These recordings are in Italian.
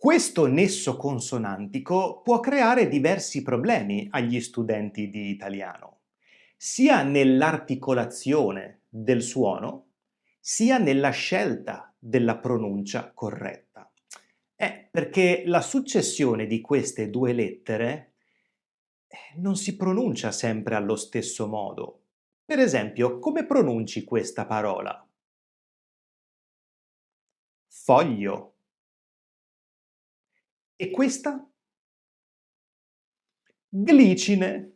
Questo nesso consonantico può creare diversi problemi agli studenti di italiano, sia nell'articolazione del suono, sia nella scelta della pronuncia corretta. Perché la successione di queste due lettere non si pronuncia sempre allo stesso modo. Per esempio, come pronunci questa parola? Foglio. E questa? Glicine.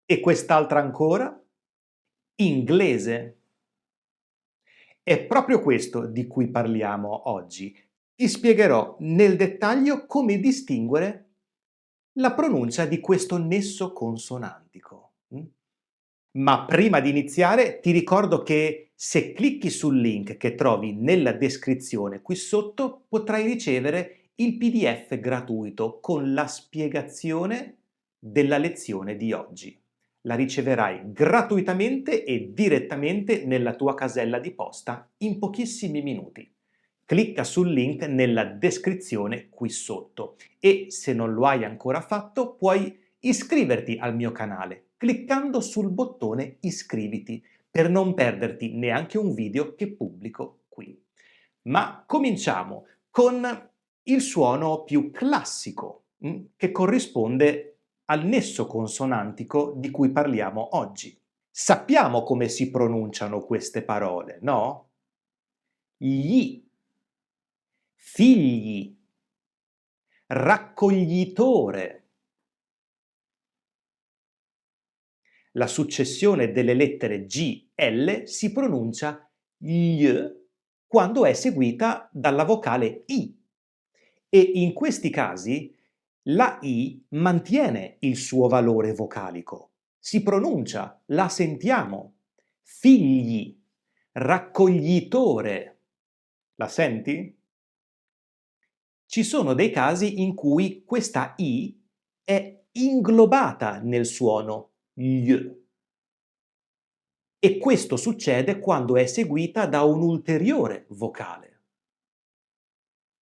E quest'altra ancora? Inglese. È proprio questo di cui parliamo oggi. Ti spiegherò nel dettaglio come distinguere la pronuncia di questo nesso consonantico. Ma prima di iniziare ti ricordo che se clicchi sul link che trovi nella descrizione qui sotto potrai ricevere il PDF gratuito con la spiegazione della lezione di oggi. La riceverai gratuitamente e direttamente nella tua casella di posta in pochissimi minuti. Clicca sul link nella descrizione qui sotto e se non lo hai ancora fatto puoi iscriverti al mio canale cliccando sul bottone iscriviti per non perderti neanche un video che pubblico qui. Ma cominciamo con il suono più classico che corrisponde al nesso consonantico di cui parliamo oggi. Sappiamo come si pronunciano queste parole, no? Gli, figli, raccoglitore. La successione delle lettere G, L si pronuncia gl quando è seguita dalla vocale I e in questi casi la I mantiene il suo valore vocalico. Si pronuncia, la sentiamo. Figli, raccoglitore. La senti? Ci sono dei casi in cui questa I è inglobata nel suono gl. E questo succede quando è seguita da un ulteriore vocale,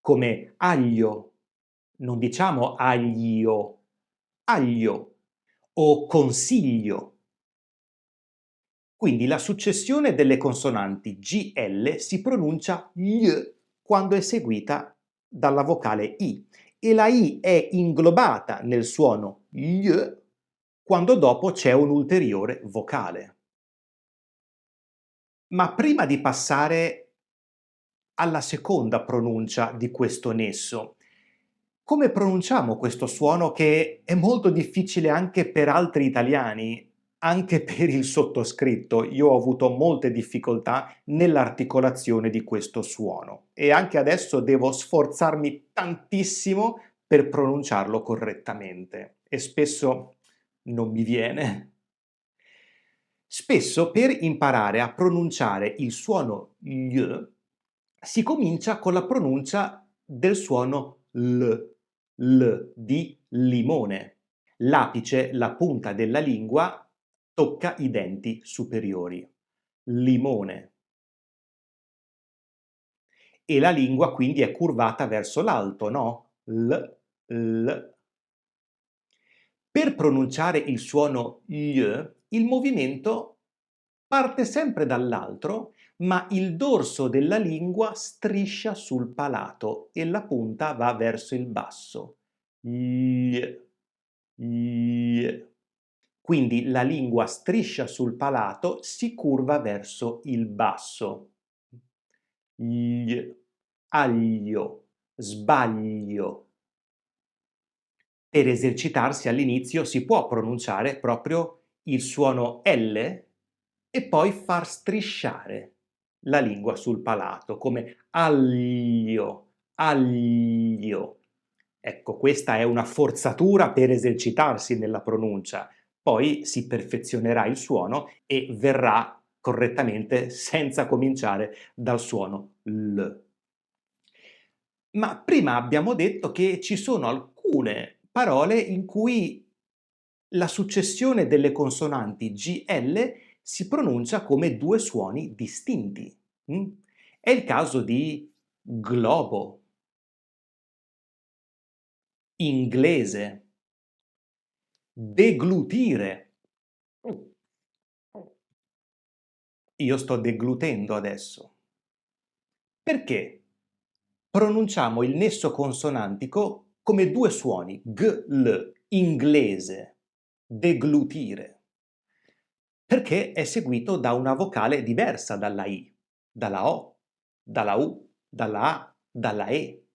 come aglio, non diciamo aglio, aglio o consiglio. Quindi la successione delle consonanti GL si pronuncia gl quando è seguita dalla vocale I e la I è inglobata nel suono gl quando dopo c'è un ulteriore vocale. Ma prima di passare alla seconda pronuncia di questo nesso, come pronunciamo questo suono che è molto difficile anche per altri italiani, anche per il sottoscritto? Io ho avuto molte difficoltà nell'articolazione di questo suono e anche adesso devo sforzarmi tantissimo per pronunciarlo correttamente e spesso non mi viene. Spesso per imparare a pronunciare il suono gl si comincia con la pronuncia del suono l di limone. L'apice, la punta della lingua, tocca i denti superiori. Limone. E la lingua quindi è curvata verso l'alto, no? L. Per pronunciare il suono gl, il movimento parte sempre dall'alto, ma il dorso della lingua striscia sul palato e la punta va verso il basso. Gl, gl. Quindi la lingua striscia sul palato, si curva verso il basso. Gl, aglio, sbaglio. Per esercitarsi all'inizio si può pronunciare proprio il suono L e poi far strisciare la lingua sul palato, come aglio, aglio. Ecco, questa è una forzatura per esercitarsi nella pronuncia. Poi si perfezionerà il suono e verrà correttamente senza cominciare dal suono L. Ma prima abbiamo detto che ci sono alcune parole in cui la successione delle consonanti GL si pronuncia come due suoni distinti. È il caso di globo, inglese, deglutire. Io sto deglutendo adesso. Perché pronunciamo il nesso consonantico come due suoni, gl, inglese, deglutire? Perché è seguito da una vocale diversa dalla I, dalla O, dalla U, dalla A, dalla E.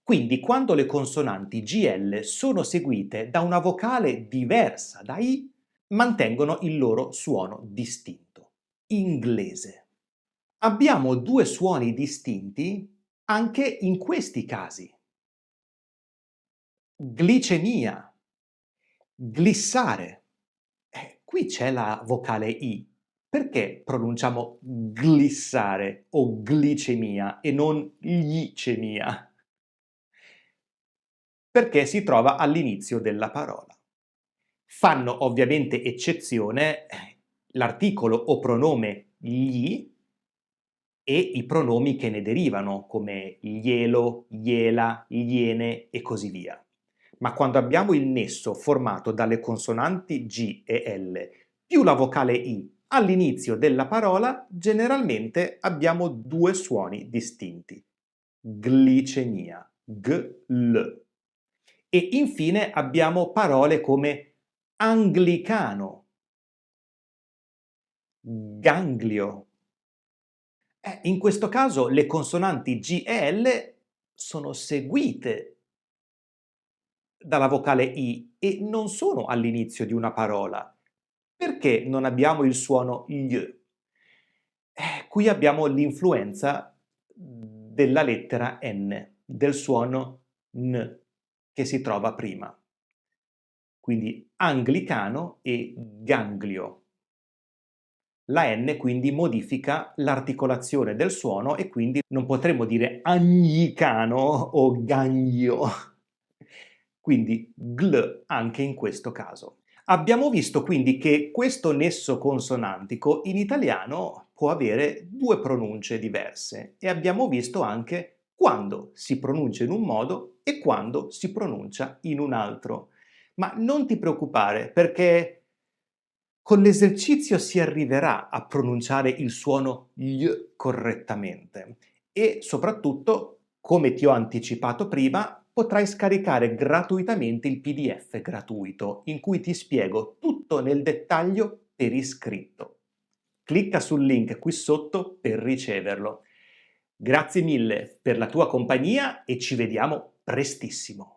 Quindi quando le consonanti GL sono seguite da una vocale diversa da I, mantengono il loro suono distinto, inglese. Abbiamo due suoni distinti anche in questi casi. Glicemia, glissare. Qui c'è la vocale I. Perché pronunciamo glissare o glicemia e non glicemia? Perché si trova all'inizio della parola. Fanno ovviamente eccezione l'articolo o pronome gli e i pronomi che ne derivano, come glielo, gliela, gliene e così via. Ma quando abbiamo il nesso formato dalle consonanti G e L più la vocale I all'inizio della parola, generalmente abbiamo due suoni distinti. Glicemia, gl. E infine abbiamo parole come anglicano, ganglio. In questo caso le consonanti G e L sono seguite dalla vocale I e non sono all'inizio di una parola. Perché non abbiamo il suono gl? Qui abbiamo l'influenza della lettera N, del suono N che si trova prima. Quindi anglicano e ganglio. La N quindi modifica l'articolazione del suono e quindi non potremmo dire anglicano o ganglio. Quindi gl anche in questo caso. Abbiamo visto quindi che questo nesso consonantico in italiano può avere due pronunce diverse e abbiamo visto anche quando si pronuncia in un modo e quando si pronuncia in un altro. Ma non ti preoccupare perché con l'esercizio si arriverà a pronunciare il suono gl correttamente e soprattutto, come ti ho anticipato prima, potrai scaricare gratuitamente il PDF gratuito in cui ti spiego tutto nel dettaglio per iscritto. Clicca sul link qui sotto per riceverlo. Grazie mille per la tua compagnia e ci vediamo prestissimo.